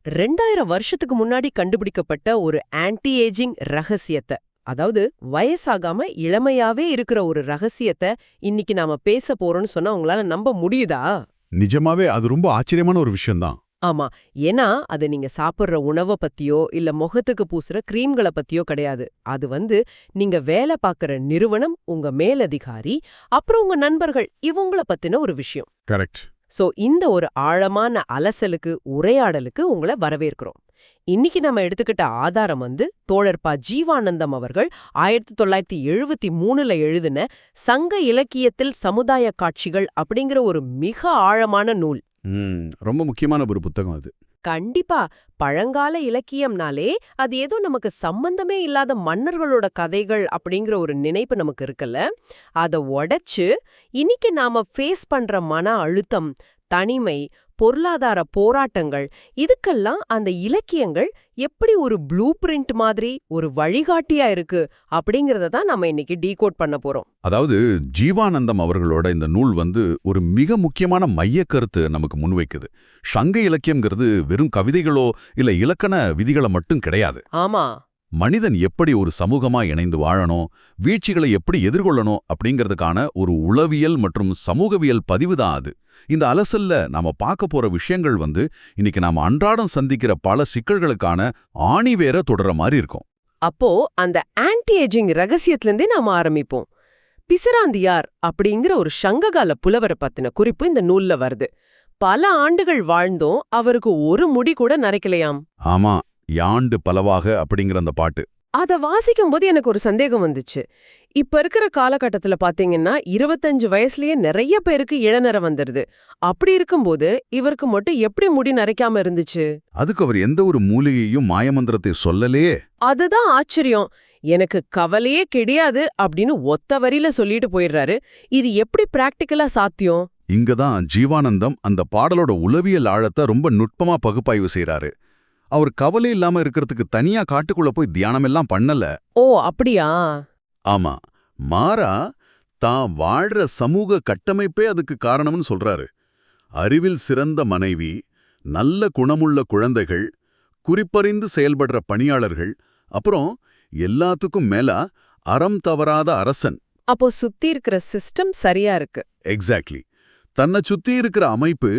2000 வருஷத்துக்கு முன்னாடி கண்டுபிடிக்கப்பட்ட ஒரு ஆன்டி ஏஜிங் ரகசியத்தை, அதாவது வயசாகாம இளமையாவே இருக்கிற ஒரு ரகசியத்தை இன்னைக்கு நாம பேச போறோம்னு சொன்னா உங்களால நம்ப முடியுதா? நிஜமாவே அது ரொம்ப ஆச்சரியமான ஒரு விஷயம்தான். ஆமா. ஏன்னா அது நீங்க சாப்பிடுற உணவை பத்தியோ இல்ல முகத்துக்கு பூசுற கிரீம்களை பத்தியோ கிடையாது. அது நீங்க வேலை பார்க்கற நிறுவனம், உங்க மேலதிகாரி, அப்புறம் உங்க நண்பர்கள் இவங்கள பத்தின ஒரு விஷயம். கரெக்ட். சோ இந்த ஒரு ஆழமான அலசலுக்கு, உரையாடலுக்கு உங்களை வரவேற்கிறோம். இன்னைக்கு நம்ம எடுத்துக்கிட்ட ஆதாரம் தோழர் ப. ஜீவானந்தம் அவர்கள் 1973ல எழுதின சங்க இலக்கியத்தில் சமுதாய காட்சிகள் அப்படிங்கிற ஒரு மிக ஆழமான நூல். ரொம்ப முக்கியமான ஒரு புத்தகம் அது. கண்டிப்பா. பழங்கால இலக்கியம்னாலே அது ஏதோ நமக்கு சம்பந்தமே இல்லாத மன்னர்களோட கதைகள் அப்படிங்கிற ஒரு நினைப்பு நமக்கு இருக்குல்ல. அத உடைச்சு இன்னைக்கு நாம ஃபேஸ் பண்ற மன அழுத்தம், தனிமை, பொருளாதார போராட்டங்கள், இதுக்கெல்லாம் அந்த இலக்கியங்கள் எப்படி ஒரு ப்ளூ பிரிண்ட் மாதிரி ஒரு வழிகாட்டியா இருக்கு அப்படிங்கறத தான் நம்ம இன்னைக்கு டீகோட் பண்ண போறோம். அதாவது ஜீவானந்தம் அவர்களோட இந்த நூல் ஒரு மிக முக்கியமான மையக்கருத்து நமக்கு முன்வைக்குது. சங்க இலக்கியம்ங்கிறது வெறும் கவிதைகளோ இல்ல இலக்கண விதிகளை மட்டும் கிடையாது. ஆமா. மனிதன் எப்படி ஒரு சமூகமா இணைந்து வாழணும், வீழ்ச்சிகளை எப்படி எதிர்கொள்ளணும் அப்படிங்கிறதுக்கான ஒரு உளவியல் மற்றும் சமூகவியல் பதிவு தான் அது. இந்த அலசல்ல நாம பார்க்க போற விஷயங்கள் இன்னைக்கு நாம அன்றாடம் சந்திக்கிற பல சிக்கல்களுக்கான ஆணிவேர தொடர மாதிரி இருக்கும். அப்போ அந்த ஆன்டி ஏஜிங் ரகசியத்திலிருந்தே நாம ஆரம்பிப்போம். பிசிராந்தியார் அப்படிங்கிற ஒரு சங்ககால புலவரை பத்தின குறிப்பு இந்த நூல்ல வருது. பல ஆண்டுகள் வாழ்ந்தோம், அவருக்கு ஒரு முடி கூட நரைக்கலையாம். ஆமா, யாண்டு பலவாக அப்படிங்கிற அந்த பாட்டு. அத வாசிக்கும்போது எனக்கு ஒரு சந்தேகம் வந்துச்சு. இப்ப இருக்கிற காலகட்டத்துல பாத்தீங்கன்னா 25 வயசுலயே நிறைய பேருக்கு இளநரை வந்துருது. அப்படி இருக்கும்போது இவருக்கு மட்டும் எப்படி முடி நரைக்காம இருந்துச்சு? அதுக்கு அவர் எந்த ஒரு மூலிகையும் மாயமந்திரத்தை சொல்லலையே. அதுதான் ஆச்சரியம். எனக்கு கவலையே கிடையாது அப்படின்னு ஒத்த வரியில சொல்லிட்டு போயிடுறாரு. இது எப்படி பிராக்டிக்கலா சாத்தியம்? இங்கதான் ஜீவானந்தம் அந்த பாடலோட உளவியல் ஆழத்தை ரொம்ப நுட்பமா பகுப்பாய்வு செய்றாரு. அவர் கவலை இல்லாம இருக்கிறதுக்கு தனியா காட்டுக்குள்ள போய் தியானமெல்லாம் பண்ணல. ஓ, அப்படியா? ஆமா, மாறா தான் வாழ்ற சமூக கட்டமைப்பே அதுக்கு காரணம்னு சொல்றாரு. அறிவில் சிறந்த மனைவி, நல்ல குணமுள்ள குழந்தைகள், குறிப்பறிந்து செயல்படுற பணியாளர்கள், அப்புறம் எல்லாத்துக்கும் மேலா அறம் தவறாத அரசன். அப்போ சுத்தி இருக்கிற சிஸ்டம் சரியா இருக்கு. எக்ஸாக்ட்லி. தன்னை சுத்தி இருக்கிற அமைப்பு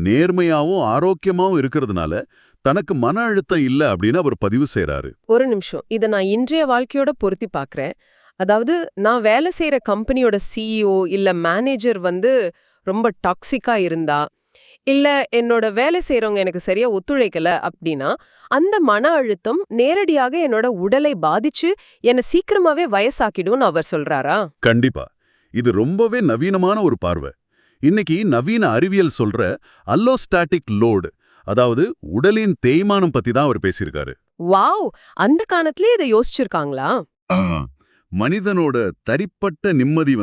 நேர்மையாவும் ஆரோக்கியமாவும் இருக்கிறதுனால தனக்கு மன அழுத்தம் இல்ல அப்படின்னு அவர் பதிவு செய்றாரு. ஒரு நிமிஷம், இத நான் இன்றைய வாழ்க்கையோட பொருத்தி பார்க்கறேன். அதாவது நான் வேலை செய்யற கம்பெனியோட சிஇஓ இல்ல மேனேஜர் ரொம்ப டாக்ஸிக்கா இருந்தா, இல்ல என்னோட வேலை செய்யறவங்க எனக்கு சரியா ஒத்துழைக்கல அப்படின்னா, அந்த மன அழுத்தம் நேரடியாக என்னோட உடலை பாதிச்சு என்னை சீக்கிரமாவே வயசாக்கிடும்னு அவர் சொல்றாரா? கண்டிப்பா. இது ரொம்பவே நவீனமான ஒரு பார்வை. இன்னைக்கு நவீன அறிவியல் சொல்ற அல்லோஸ்டாட்டிக் லோடு, அதாவது உடலின் தேய்மானம் பத்தி தான் அவர் பேசியிருக்காரு. வாவ், அந்த காலத்திலே இதை யோசிச்சிருக்காங்களா? மனிதனோட தனிப்பட்ட நிம்மதி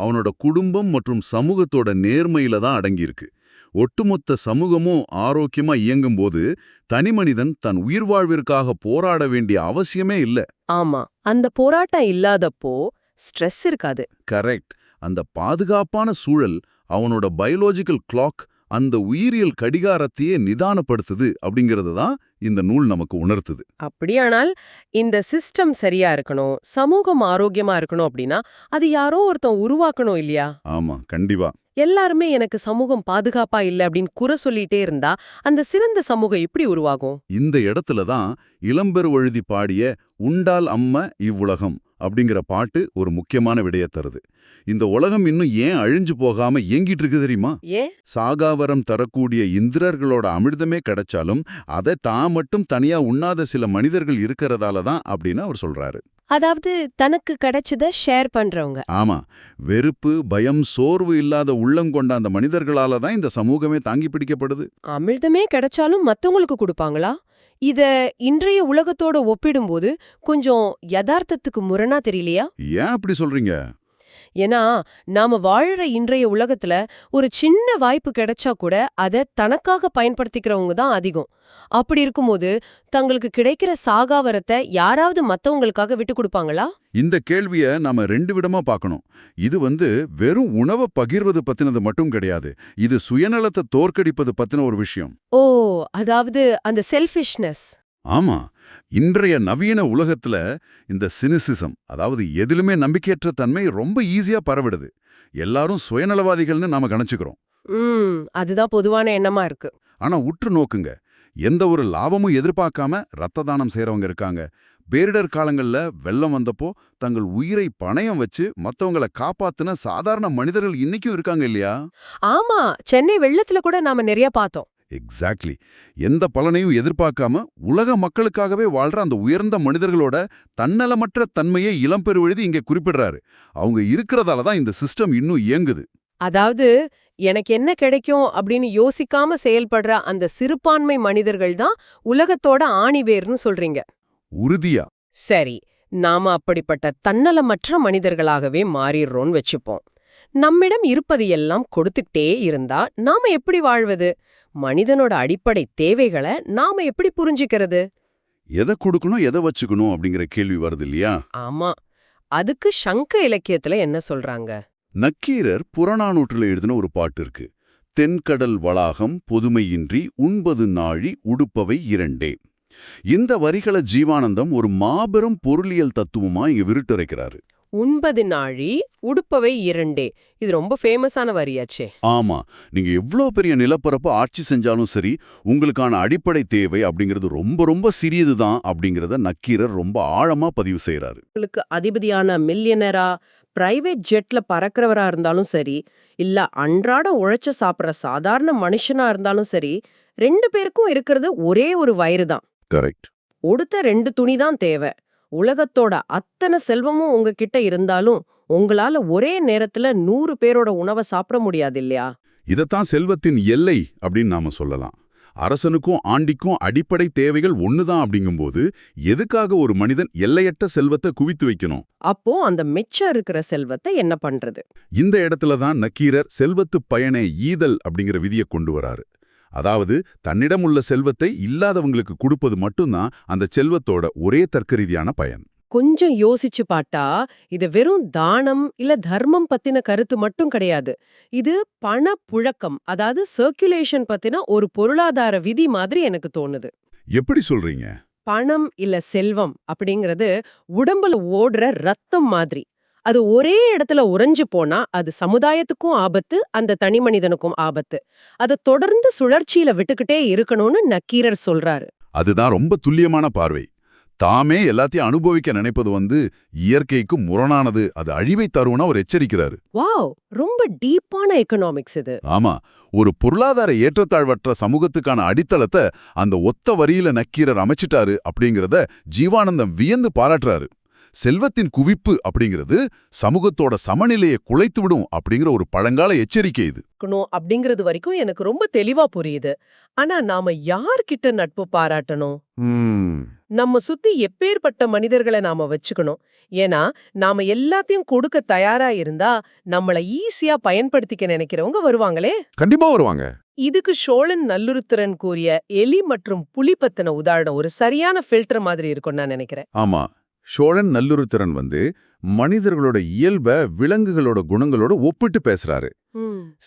அவனோட குடும்பம் மற்றும் சமூகத்தோட நேர்மையில தான் அடங்கியிருக்கு. ஒட்டுமொத்த சமூகமும் ஆரோக்கியமா இயங்கும் போது தனிமனிதன் தன் உயிர் வாழ்விற்காக போராட வேண்டிய அவசியமே இல்ல. ஆமா, அந்த போராட்டம் இல்லாதப்போ ஸ்ட்ரெஸ் இருக்காது. கரெக்ட். அந்த பாதுகாப்பான சூழல் அவனோட பயாலஜிக்கல் கிளாக், அந்த உயிரியல் கடிகாரத்தையே நிதானப்படுத்துது அப்படிங்கிறது தான் இந்த நூல் நமக்கு உணர்த்துது. அப்படியானால் இந்த சிஸ்டம் சரியா இருக்கணும், சமூகம் ஆரோக்கியமா இருக்கணும் அப்படின்னா அது யாரோ ஒருத்தன் உருவாக்கணும் இல்லையா? ஆமா, கண்டிப்பா. எல்லாருமே எனக்கு சமூகம் பாதுகாப்பா இல்ல அப்படின்னு குறை சொல்லிட்டே இருந்தா அந்த சிறந்த சமூகம் எப்படி உருவாகும்? இந்த இடத்துல தான் இளம்பெருவழுதி பாடிய உண்டால் அம்ம இவ்வுலகம் அப்படிங்கிற பாட்டு ஒரு முக்கியமான விடைய தருது. இந்த உலகம் இன்னும் ஏன் அழிஞ்சு போகாம இயங்கிட்டு இருக்கு தெரியுமா? ஏன்? சாகாவரம் தரக்கூடிய இந்திரர்களோட அமிர்தமே கிடைச்சாலும் அதை தான் மட்டும் தனியா உண்ணாத சில மனிதர்கள் இருக்கிறதால தான் அப்படின்னு அவர் சொல்றாரு. அதாவது தனக்கு கிடைச்சத ஷேர் பண்றவங்க. ஆமா, வெறுப்பு, பயம், சோர்வு இல்லாத உள்ளங்கொண்ட அந்த மனிதர்களால தான் இந்த சமூகமே தாங்கி பிடிக்கப்படுது. அமிர்தமே கிடைச்சாலும் மத்தவங்களுக்கு கொடுப்பாங்களா? இத இன்றைய உலகத்தோட ஒப்பிடும்போது கொஞ்சம் யதார்த்தத்துக்கு முரணா தெரியலையா? ஏன் அப்படி சொல்றீங்க? ஏன்னா நாம வாழற இன்றைய உலகத்துல ஒரு சின்ன வாய்ப்பு கிடைச்சா கூட அதை தனக்காக பயன்படுத்திக்கிறவங்க தான் அதிகம். அப்படி இருக்கும்போது தங்களுக்கு கிடைக்கிற சாகாவரத்தை யாராவது மத்தவங்களுக்காக விட்டு கொடுப்பாங்களா? இந்த கேள்விய நாம 2 விதமா பார்க்கணும். இது வெறும் உணவை பகிர்வது பத்தினது மட்டும் கிடையாது. இது சுயநலத்தை தோற்கடிப்பது பத்தின ஒரு விஷயம். ஓ, அதாவது அந்த செல்ஃபிஷ்னஸ். ஆமா, இன்றைய நவீன உலகத்துல இந்த சினிசிசம், அதாவது எதிலுமே நம்பிக்கையற்ற தன்மை ரொம்ப ஈஸியா பரவிடுது. எல்லாரும் சுயநலவாதிகள்னு நாம கணிச்சுக்கிறோம். அதுதான் பொதுவான எண்ணமா இருக்கு. ஆனா உற்று நோக்குங்க, எந்த ஒரு லாபமும் எதிர்பார்க்காம ரத்த தானம் செய்றவங்க இருக்காங்க. பேரிடர் காலங்கள்ல வெள்ளம் வந்தப்போ தங்கள் உயிரை பணயம் வச்சு மத்தவங்கள காப்பாத்துன சாதாரண மனிதர்கள் இன்னைக்கும் இருக்காங்க இல்லையா? ஆமா, சென்னை வெள்ளத்துல கூட நாம நிறைய பார்த்தோம். எக்ஸாக்ட்லி. எந்த பலனையும் எதிர்பார்க்காம உலக மக்களுக்காகவே வாழ்ற அந்த உயர்ந்த மனிதர்களோட தன்னலமற்ற தன்மையை இளம்பெருவெழுதி இங்க குறிப்பிடுறாரு. அவங்க இருக்கிறதால தான் இந்த சிஸ்டம் இன்னும் இயங்குது. அதாவது எனக்கு என்ன கிடைக்கும் அப்படின்னு யோசிக்காம செயல்படுற அந்த சிறுபான்மை மனிதர்கள் தான் உலகத்தோட ஆணிவேர்னு சொல்றீங்க. உறுதியா. சரி, நாம அப்படிப்பட்ட தன்னலமற்ற மனிதர்களாகவே மாறிடுறோம்னு வச்சுப்போம். நம்மிடம் இருப்பது எல்லாம் கொடுத்துக்கிட்டே இருந்தா நாம எப்படி வாழ்வது? மனிதனோட அடிப்படை தேவைகளை நாம எப்படி புரிஞ்சுக்கிறது? எதை கொடுக்கணும், எதை வச்சுக்கணும் அப்படிங்கிற கேள்வி வருது இல்லையா? ஆமா, அதுக்கு சங்க இலக்கியத்துல என்ன சொல்றாங்க? நக்கீரர் புறநானூற்றுல எழுதின ஒரு பாட்டு இருக்கு. தென்கடல் வளாகம் பொதுமையின்றி உண்பது நாழி உடுப்பவை இரண்டே. இந்த வரிகளை ஜீவானந்தம் ஒரு மாபெரும் பொருளியல் தத்துவமா இங்க விருட்டுரைக்கிறாரு. உண்பது நாழி உடுப்பவை இரண்டே, இது ரொம்ப ஃபேமஸான வரியாச்சே. ஆமா, நீங்க எவ்வளோ பெரிய நிலப்பரப்பு ஆட்சி செஞ்சாலும் சரி, உங்களுக்கான அடிப்படை தேவை அப்படிங்கிறது ரொம்ப ரொம்ப சிறியதுதான் அப்படிங்கிறத நக்கீரர் ரொம்ப ஆழமா பதிவு செய்யறாரு. உங்களுக்கு அதிபதியான மில்லியனரா, பிரைவேட் ஜெட்ல பறக்கிறவரா இருந்தாலும் சரி, இல்ல அன்றாட உழைச்ச சாப்பிட்ற சாதாரண மனுஷனா இருந்தாலும் சரி, 2 பேருக்கும் இருக்கிறது ஒரே ஒரு வயிறு தான். கரெக்ட். உடுத்த 2 துணி தான் தேவை. உலகத்தோட அத்தனை செல்வமும் உங்ககிட்ட இருந்தாலும் உங்களால ஒரே நேரத்துல 100 பேரோட உணவை சாப்பிட முடியாது இல்லையா? இதத்தான் செல்வத்தின் எல்லை அப்படின்னு நாம சொல்லலாம். அரசனுக்கும் ஆண்டிக்கும் அடிப்படை தேவைகள் ஒண்ணுதான் அப்படிங்கும்போது எதுக்காக ஒரு மனிதன் எல்லையற்ற செல்வத்தை குவித்து வைக்கணும்? அப்போ அந்த மிச்சம் இருக்கிற செல்வத்தை என்ன பண்றது? இந்த இடத்துல தான் நக்கீரர் செல்வத்து பயனை ஈதல் அப்படிங்கிற விதியை கொண்டு வராரு. அதாவது தன்னிடம் உள்ள செல்வத்தை இல்லாதவங்களுக்கு கொடுப்பது மட்டும்தான் அந்த செல்வத்தோட ஒரே தர்க்கரீதியான பயன். கொஞ்சம் யோசிச்சு பார்த்தா இது வெறும் தானம் இல்ல தர்மம் பத்தின கருத்து மட்டும் கிடையாது. இது பண புழக்கம், அதாவது சர்க்குலேஷன் பத்தின ஒரு பொருளாதார விதி மாதிரி எனக்கு தோணுது. எப்படி சொல்றீங்க? பணம் இல்ல செல்வம் அப்படிங்கிறது உடம்புல ஓடுற ரத்தம் மாதிரி. அது ஒரே இடத்துல உறைஞ்சு போனா அது சமுதாயத்துக்கும் ஆபத்து, அந்த தனி மனிதனுக்கும் ஆபத்து. அதை தொடர்ந்து சுழற்சியில விட்டுக்கிட்டே இருக்கணும்னு நக்கீரர் சொல்றாரு. அதுதான் ரொம்ப துல்லியமான பார்வை. தாமே எல்லாத்தையும் அனுபவிக்க நினைப்பது இயற்கைக்கு முரணானது, அது அழிவை தரும்னு அவர் எச்சரிக்கிறாரு. வாவ், ரொம்ப டீப்பான எக்கனாமிக்ஸ் இது. ஆமா, ஒரு பொருளாதார ஏற்றத்தாழ்வற்ற சமூகத்துக்கான அடித்தளத்தை அந்த ஒத்த வரியில நக்கீரர் அமைச்சிட்டாரு அப்படிங்கிறத ஜீவானந்தம் வியந்து பாராட்டுறாரு. செல்வத்தின் குவிப்பு அப்படிங்கிறது சமூகத்தோட சமநிலையை குலைத்துவிடும் அப்படிங்கிற ஒரு பழங்கால எச்சரிக்கை இது. அப்படிங்கிறது வரைக்கும் எனக்கு ரொம்ப தெளிவா புரியுது. ஆனா நாம யார்கிட்ட நட்பு பாராட்டணும்? நம்ம சுத்தி எப்பேற்பட்ட மனிதர்களை நாம வச்சுக்கணும்? ஏன்னா நாம எல்லாத்தையும் கொடுக்க தயாரா இருந்தா நம்மள ஈஸியா பயன்படுத்திக்க நினைக்கிறவங்க வருவாங்களே. கண்டிப்பா வருவாங்க. இதுக்கு சோழன் நல்லுருத்திரன் கூறிய எலி மற்றும் புலி பத்தின உதாரணம் ஒரு சரியான ஃபில்டர் மாதிரி இருக்கும்னு நான் நினைக்கிறேன். ஆமா, சோழன் நல்லுருத்திரன் மனிதர்களோட இயல்ப விலங்குகளோட குணங்களோட ஒப்பிட்டு பேசுறாரு.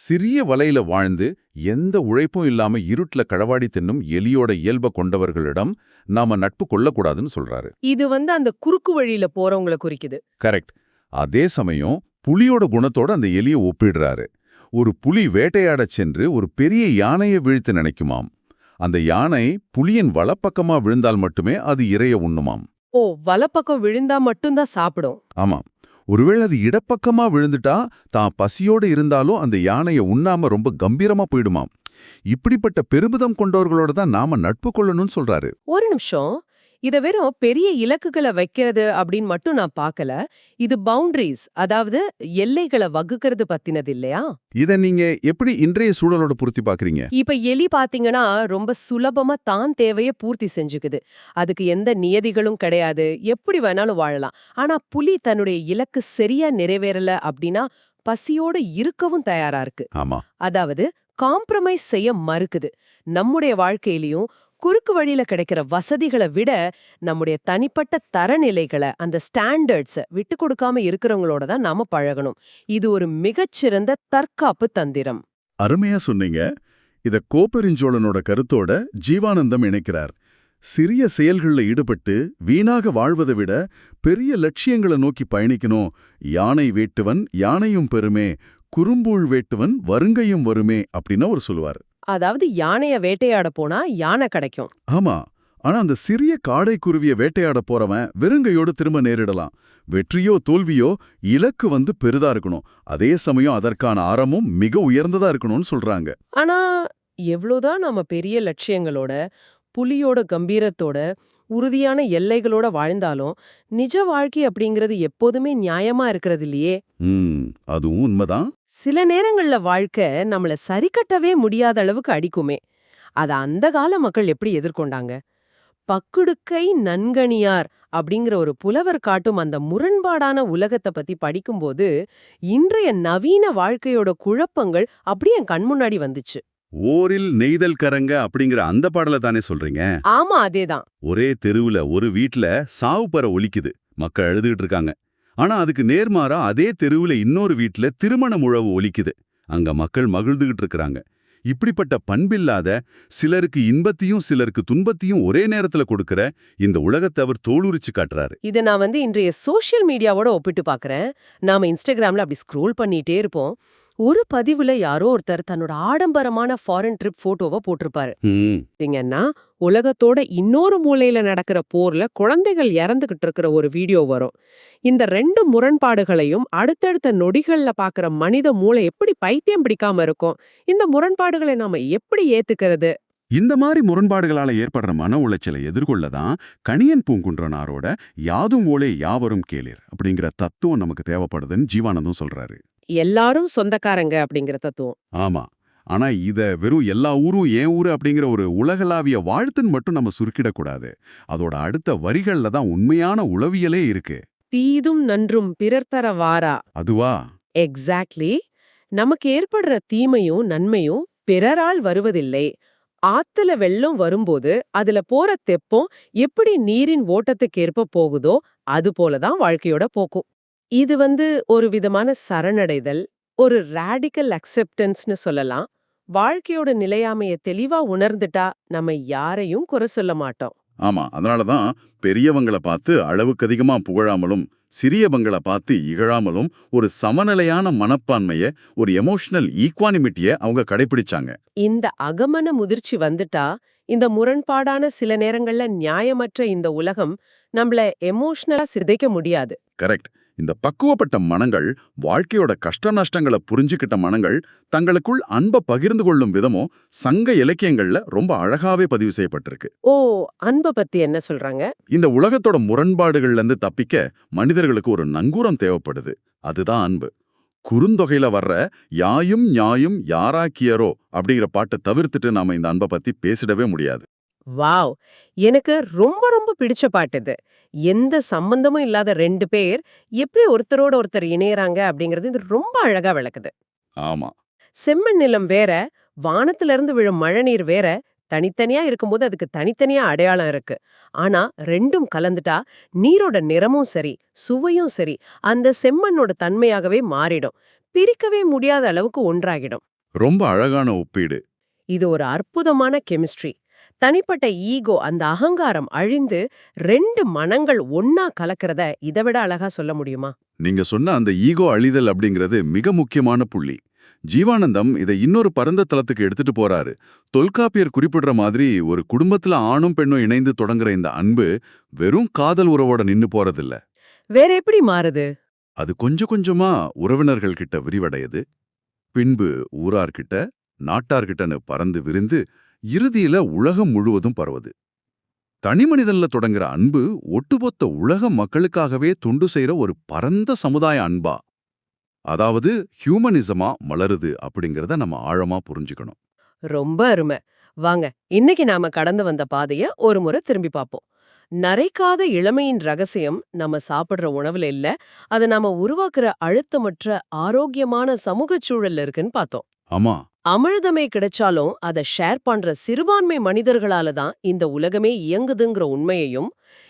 சிறிய வலையில வாழ்ந்து எந்த உழைப்பும் இல்லாம இருட்டுல களவாடி தின்னும் எலியோட இயல்ப கொண்டவர்களிடம் நாம நட்பு கொள்ளக்கூடாதுன்னு சொல்றாரு. இது அந்த குறுக்கு வழியில போறவங்களை குறிக்குது. கரெக்ட். அதே சமயம் புலியோட குணத்தோட அந்த எலியை ஒப்பிடுறாரு. ஒரு புலி வேட்டையாடச் சென்று ஒரு பெரிய யானையை வீழ்த்து நினைக்குமாம். அந்த யானை புலியின் வலப்பக்கமா விழுந்தால் மட்டுமே அது இரைய உண்ணுமாம். ஓ, வலப்பக்கம் விழுந்தா மட்டும்தான் சாப்பிடும். ஆமா, ஒருவேளை அது இடப்பக்கமா விழுந்துட்டா தான் பசியோடு இருந்தாலும் அந்த யானையை உண்ணாம ரொம்ப கம்பீரமா போயிடுமாம். இப்படிப்பட்ட பெருமிதம் கொண்டவர்களோட தான் நாம நட்பு கொள்ளணும்னு சொல்றாரு. ஒரு நிமிஷம், இத வெறும் பெரிய இலக்குகளை வைக்கிறது அப்படின்னு மட்டும் நான் பார்க்கல. இது பவுண்டரிஸ், அதாவது எல்லைகளை வகுக்கிறது பத்தினது இல்லையா? இத நீங்க எப்படி இன்றைய சூழலோட பொருத்தி பாக்குறீங்க? இப்ப எலி பாத்தீங்கன்னா ரொம்ப சுலபமா தான் தேவைய பூர்த்தி செஞ்சுக்குது. அதுக்கு எந்த நியதிகளும் கிடையாது, எப்படி வேணாலும் வாழலாம். ஆனா புலி தன்னுடைய இலக்கு சரியா நிறைவேறல அப்படின்னா பசியோட இருக்கவும் தயாரா இருக்கு. ஆமா. அதாவது காம்ப்ரமைஸ் செய்ய மறுக்குது. நம்முடைய வாழ்க்கையிலயும் குறுக்கு வழியில கிடைக்கிற வசதிகளை விட நம்முடைய தனிப்பட்ட தரநிலைகளை, அந்த ஸ்டாண்டர்ட்ஸ விட்டு கொடுக்காம இருக்கிறவங்களோட தான் நாம பழகணும். இது ஒரு மிகச்சிறந்த தற்காப்பு தந்திரம். அருமையா சொன்னீங்க. இத கோப்பெருஞ்சோழனோட கருத்தோட ஜீவானந்தம் இணைக்கிறார். சிறிய செயல்கள்ல ஈடுபட்டு வீணாக வாழ்வதை விட பெரிய லட்சியங்களை நோக்கி பயணிக்கணும். யானை வேட்டுவன் யானையும் பெருமே, குறும்பூழ் வேட்டுவன் வருங்கையும் வருமே அப்படின்னு அவர் சொல்லுவார். அதாவது யானைய வேட்டையாட போனா யானை கிடைக்கும். ஆமா. ஆனா அந்த சிறிய காடை குருவிய வேட்டையாட போறவன் வெறுங்கையோடு திரும்ப நேரிடலாம். வெற்றியோ தோல்வியோ இலக்கு பெரிதா இருக்கணும். அதே சமயம் அதற்கான ஆரமும் மிக உயர்ந்ததா இருக்கணும்னு சொல்றாங்க. ஆனா எவ்வளவுதான் நம்ம பெரிய லட்சியங்களோட, புலியோட கம்பீரத்தோட, உறுதியான எல்லைகளோட வாழ்ந்தாலும் நிஜ வாழ்க்கை அப்படிங்கிறது எப்போதுமே நியாயமா இருக்கிறது இல்லையே. அதுவும் உண்மைதான். சில நேரங்கள்ல வாழ்க்கை நம்மள சரிக்கட்டவே முடியாத அளவுக்கு அடிக்குமே. அத அந்த கால மக்கள் எப்படி எதிர்கொண்டாங்க? பக்குடுக்கை நன்கணியார் அப்படிங்கிற ஒரு புலவர் காட்டும் அந்த முரண்பாடான உலகத்தை பத்தி படிக்கும்போது இன்றைய நவீன வாழ்க்கையோட குழப்பங்கள் அப்படியே என் கண் முன்னாடி வந்துச்சு. ஓரில் நெய்தல் கரங்க அப்படிங்கிற அந்த பாடல தானே சொல்றீங்க? ஆமா, அதேதான். ஒரே தெருவுல ஒரு வீட்ல சாவு பற ஒலிக்குது. மக்கள் அழுதுகிட்டு இருக்காங்க. ஆனா அதுக்கு நேர்மாறா அதே தெருவுல இன்னொரு வீட்ல திருமண முழவு ஒலிக்குது. அங்க மக்கள் மகிழ்ந்துகிட்டு இருக்காங்க. இப்படிப்பட்ட பண்பில்லாத, சிலருக்கு இன்பத்தையும் சிலருக்கு துன்பத்தையும் ஒரே நேரத்துல கொடுக்கிற இந்த உலகத்தை அவர் தோலுரிச்சு காட்டுறாரு. இத நான் இன்றைய சோஷியல் மீடியாவோட ஒப்பிட்டு பார்க்கறேன். நாம இன்ஸ்டாகிராம்ல அப்படி ஸ்க்ரோல் பண்ணிட்டே இருப்போம். ஒரு பதிவுல யாரோ ஒருத்தர் தன்னோட ஆடம்பரமான ஃபாரின் ட்ரிப் போட்டோவை போட்டிருப்பாரு. பாத்தீங்கன்னா உலகத்தோட இன்னொரு மூலையில நடக்கிற போர்ல குழந்தைகள் இறந்துகிட்டு இருக்கிற ஒரு வீடியோ வரும். இந்த ரெண்டு முரண்பாடுகளையும் அடுத்தடுத்த நொடிகள்ல பாக்குற மனித மூளை எப்படி பைத்தியம் பிடிக்காம இருக்கும்? இந்த முரண்பாடுகளை நாம எப்படி ஏத்துக்கிறது? இந்த மாதிரி முரண்பாடுகளால ஏற்படுற மன உளைச்சலை எதிர்கொள்ளதான் கணியன் பூங்குன்றனாரோட யாதும் ஓலே யாவரும் கேளீர் அப்படிங்கிற தத்துவம் நமக்கு தேவைப்படுதுன்னு ஜீவானந்தம் சொல்றாரு. எல்லாரும் சொந்தக்காரங்க அப்படிங்கிற தத்துவம். ஆமா. ஆனா இத வெறும் எல்லா ஊரும் ஏன் ஊரு அப்படிங்கிற ஒரு உலகளாவிய வாழ்த்துன்னு மட்டும் நம்ம சுருக்கிடக்கூடாது. அதோட அடுத்த வரிகள்ல தான் உண்மையான உளவியலே இருக்கு. தீதும் நன்றும் பிறர் தர வாரா. அதுவா? எக்ஸாக்ட்லி. நமக்கு ஏற்படுற தீமையும் நன்மையும் பிறரால் வருவதில்லை. ஆத்துல வெள்ளம் வரும்போது அதுல போற தெப்பம் எப்படி நீரின் ஓட்டத்துக்கேற்ப போகுதோ அது போலதான் வாழ்க்கையோட போக்கும். இது ஒரு விதமான சரணடைதல், ஒரு ராடிக்கல் அக்செப்டன்ஸ்னு சொல்லலாம். வாழ்க்கையோட நிலையாமைய தெளிவா உணர்ந்துட்டா நம்ம யாரையும் குறை சொல்ல மாட்டோம். ஆமா. அதனாலதான் பெரியவங்களை பார்த்து அளவுக்கு அதிகமா புகழாமலும் சிறியவங்களை பார்த்து இகழாமலும் ஒரு சமநிலையான மனப்பான்மைய, ஒரு எமோஷனல் ஈக்வானிமிட்டிய அவங்க கடைபிடிச்சாங்க. இந்த அகமன முதிர்ச்சி வந்துட்டா இந்த முரண்பாடான சில நேரங்கள்ல நியாயமற்ற இந்த உலகம் நம்மள எமோஷனலா சிதைக்க முடியாது. கரெக்ட். இந்த பக்குவப்பட்ட மனங்கள், வாழ்க்கையோட கஷ்ட நஷ்டங்களை புரிஞ்சுக்கிட்ட மனங்கள் தங்களுக்குள் அன்பை பகிர்ந்து கொள்ளும் விதமும் சங்க இலக்கியங்கள்ல ரொம்ப அழகாவே பதிவு செய்யப்பட்டிருக்கு. ஓ, அன்பை பத்தி என்ன சொல்றாங்க? இந்த உலகத்தோட முரண்பாடுகள்ல இருந்து தப்பிக்க மனிதர்களுக்கு ஒரு நங்கூரம் தேவைப்படுது. அதுதான் அன்பு. குறுந்தொகையில வர்ற யாயும் ஞாயும் யாராக்கியரோ அப்படிங்கிற பாட்டை தவிர்த்துட்டு நாம இந்த அன்பை பத்தி பேசிடவே முடியாது. வாவ்! எனக்கு ரொம்ப ரொம்ப பிடிச்ச பாட்டு இது. எந்த சம்பந்தமும் இல்லாத ரெண்டு பேர் எப்படி ஒருத்தரோட ஒருத்தர் இணையறாங்க அப்படிங்கறது இது ரொம்ப அழகா விளக்குது. ஆமா. செம்மண் நிலம் வேற, வானத்துல இருந்து விழும் மழைநீர் வேற, தனித்தனியா இருக்கும்போது அதுக்கு தனித்தனியா அடையாளம் இருக்கு. ஆனா ரெண்டும் கலந்துட்டா நீரோட நிறமும் சரி, சுவையும் சரி, அந்த செம்மண்ணோட தன்மையாகவே மாறிடும். பிரிக்கவே முடியாத அளவுக்கு ஒன்றாகிடும். ரொம்ப அழகான ஒப்பீடு. இது ஒரு அற்புதமான கெமிஸ்ட்ரி. தனிப்பட்ட ஈகோ, அந்த அகங்காரம் அழிந்து ரெண்டு மனங்கள் ஒன்னா கலக்கிறத இதை விட அழகா சொல்ல முடியுமா? நீங்க சொன்ன அந்த ஈகோ அழிதல் அப்படிங்கிறது மிக முக்கியமான புள்ளி. ஜீவானந்தம் இதை இன்னொரு பரந்த தளத்துக்கு எடுத்துட்டு போறாரு. தொல்காப்பியர் குறிப்பிடுற மாதிரி ஒரு குடும்பத்துல ஆணும் பெண்ணும் இணைந்து தொடங்குற இந்த அன்பு வெறும் காதல் உறவோட நின்னு போறதில்ல. வேற எப்படி மாறுது? அது கொஞ்சம் கொஞ்சமா உறவினர்கள் கிட்ட விரிவடையுது. பின்பு ஊரார்கிட்ட, நாட்டார்கிட்டன்னு பறந்து விரிந்து இறுதியில உலகம் முழுவதும் பரவுது. தனிமனிதன்ல தொடங்குற அன்பு ஒட்டுமொத்த உலக மக்களுக்காகவே தொண்டு செய்யற ஒரு பரந்த சமுதாய அன்பா, அதாவது ஹியூமனிசமா மலருது அப்படிங்கறத நம்ம ஆழமா புரிஞ்சுக்கணும். ரொம்ப அருமை. வாங்க, இன்னைக்கு நாம கடந்து வந்த பாதைய ஒரு முறை திரும்பி பார்ப்போம். நரைக்காத இளமையின் ரகசியம் நம்ம சாப்பிடுற உணவுல இல்ல, அது நாம உருவாக்குற அழுத்தமற்ற ஆரோக்கியமான சமூகச் சூழல்ல இருக்குன்னு பார்த்தோம். ஆமா. அமிர்தமே கிடைச்சாலும் அத ஷேர் பண்ற சிறுபான்மை மனிதர்களால தான் இந்த உலகமே இயங்குதுங்கிற உண்மையையும்,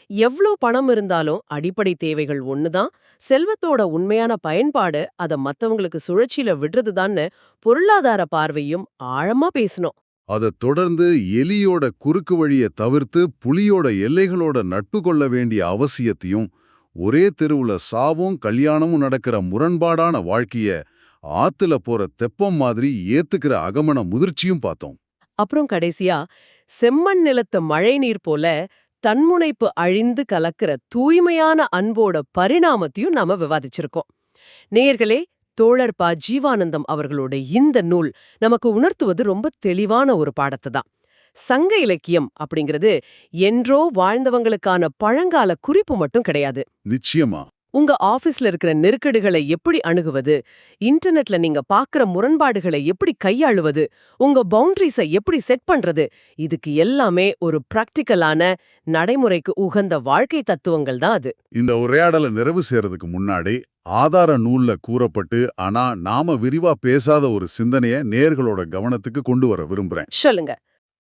எவ்ளோ பணம் இருந்தாலும் அடிப்படை தேவைகள் ஒண்ணுதான், செல்வத்தோட உண்மையான பயன்பாடு அத மத்தவங்களுக்கு சுழற்சியில விடுறதுதான்னு பொருளாதார பார்வையும் ஆழமா பேசணும். அதைத் தொடர்ந்து எலியோட குறுக்கு வழிய தவிர்த்து புலியோட எல்லைகளோட நட்பு கொள்ள வேண்டிய அவசியத்தையும், ஒரே தெருவுல சாவும் கல்யாணமும் நடக்கிற முரண்பாடான வாழ்க்கைய ஆத்துல போற தெப்பம் மாதிரி ஏத்துக்கிற அகமண முதிர்ச்சியும் பார்த்தோம். அப்புறம் கடைசியா, செம்மண் நிலத்த மழைநீர் போல தன்முனைப்பு அழிந்து கலக்கிற தூய்மையான அன்போட பரிணாமத்தையும் நாம விவாதிச்சிருக்கோம். நேயர்களே, தோழர் ப. ஜீவானந்தம் அவர்களோட இந்த நூல் நமக்கு உணர்த்துவது ரொம்ப தெளிவான ஒரு பாடத்தை தான். சங்க இலக்கியம் அப்படிங்கிறது என்றோ வாழ்ந்தவங்களுக்கான பழங்கால குறிப்பு மட்டும் கிடையாது. நிச்சயமா. உங்க ஆபீஸ்ல இருக்கிற நெருக்கடிகளை எப்படி அணுகுவது, இன்டர்நெட்ல நீங்க பாக்குற முரண்பாடுகளை எப்படி கையாளுவது, உங்க பவுண்டரிஸை எப்படி செட் பண்றது, இதுக்கு எல்லாமே ஒரு பிராக்டிக்கலான, நடைமுறைக்கு உகந்த வாழ்க்கை தத்துவங்கள் தான் அது. இந்த உரையாடலை நிறைவு செய்யறதுக்கு முன்னாடி ஆதார நூல்ல கூறப்பட்டு ஆனா நாம விரிவா பேசாத ஒரு சிந்தனைய நேயர்களோட கவனத்துக்கு கொண்டு வர விரும்புறேன். சொல்லுங்க.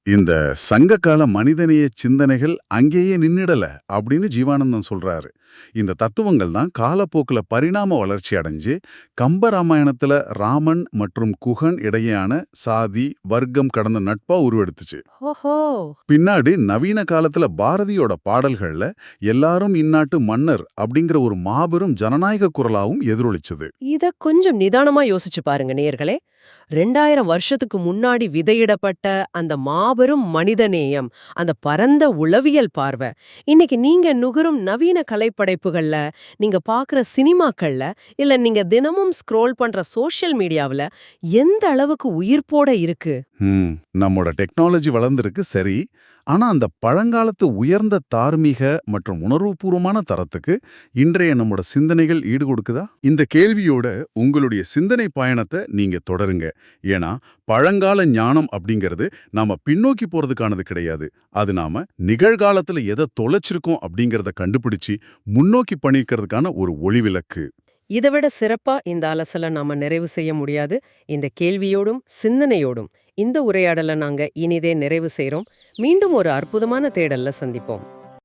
இந்த சங்ககால மனிதநேய சிந்தனைகள் அங்கேயே நின்னுடல அப்படின்னு ஜீவானந்தம் சொல்றாரு. இந்த தத்துவங்கள் தான் காலப்போக்குல பரிணாம வளர்ச்சி அடைஞ்சு கம்பராமாயணத்துல ராமன் மற்றும் குகன் இடையேயான சாதி வர்க்கம் கடந்த நட்பா உருவெடுத்துச்சு. ஓஹோ. பின்னாடி நவீன காலத்துல பாரதியோட பாடல்கள்ல எல்லாரும் இந்நாட்டு மன்னர் அப்படிங்கிற ஒரு மாபெரும் ஜனநாயக குரலாவும் எதிரொலிச்சது. இத கொஞ்சம் நிதானமா யோசிச்சு பாருங்க நேயர்களே. 2000 வருஷத்துக்கு முன்னாடி விதையிடப்பட்ட அந்த மாபெரும் மனிதநேயம், அந்த பரந்த உளவியல் பார்வை, இன்னைக்கு நீங்க நுகரும் நவீன கலைப்படைப்புகள்ல, நீங்க பாக்குற சினிமாக்கள்ல, இல்ல நீங்க தினமும் ஸ்க்ரோல் பண்ற சோஷியல் மீடியாவுல எந்த அளவுக்கு உயிர்ப்போட இருக்கு? நம்மோட டெக்னாலஜி வளர்ந்திருக்கு சரி, ஆனா அந்த பழங்காலத்து உயர்ந்த தார்மீக மற்றும் உணர்வுபூர்வமான தரத்துக்கு இன்றைய நம்மோட சிந்தனைகள் ஈடு கொடுக்குதா? இந்த கேள்வியோட உங்களுடைய சிந்தனை பயணத்தை நீங்க தொடருங்க. ஏன்னா பழங்கால ஞானம் அப்படிங்கிறது நாம பின்னோக்கி போறதுக்கானது கிடையாது. அது நாம நிகழ்காலத்துல எதை தொலைச்சிருக்கோம் அப்படிங்கறத கண்டுபிடிச்சு முன்னோக்கி பண்ணிக்கிறதுக்கான ஒரு ஒளிவிளக்கு. இதை விட சிறப்பா இந்த அலசலை நாம நிறைவு செய்ய முடியாது. இந்த கேள்வியோடும் சிந்தனையோடும் இந்த உரையாடலை நாங்க இனிதே நிறைவு செய்றோம். மீண்டும் ஒரு அற்புதமான தேடல்ல சந்திப்போம்.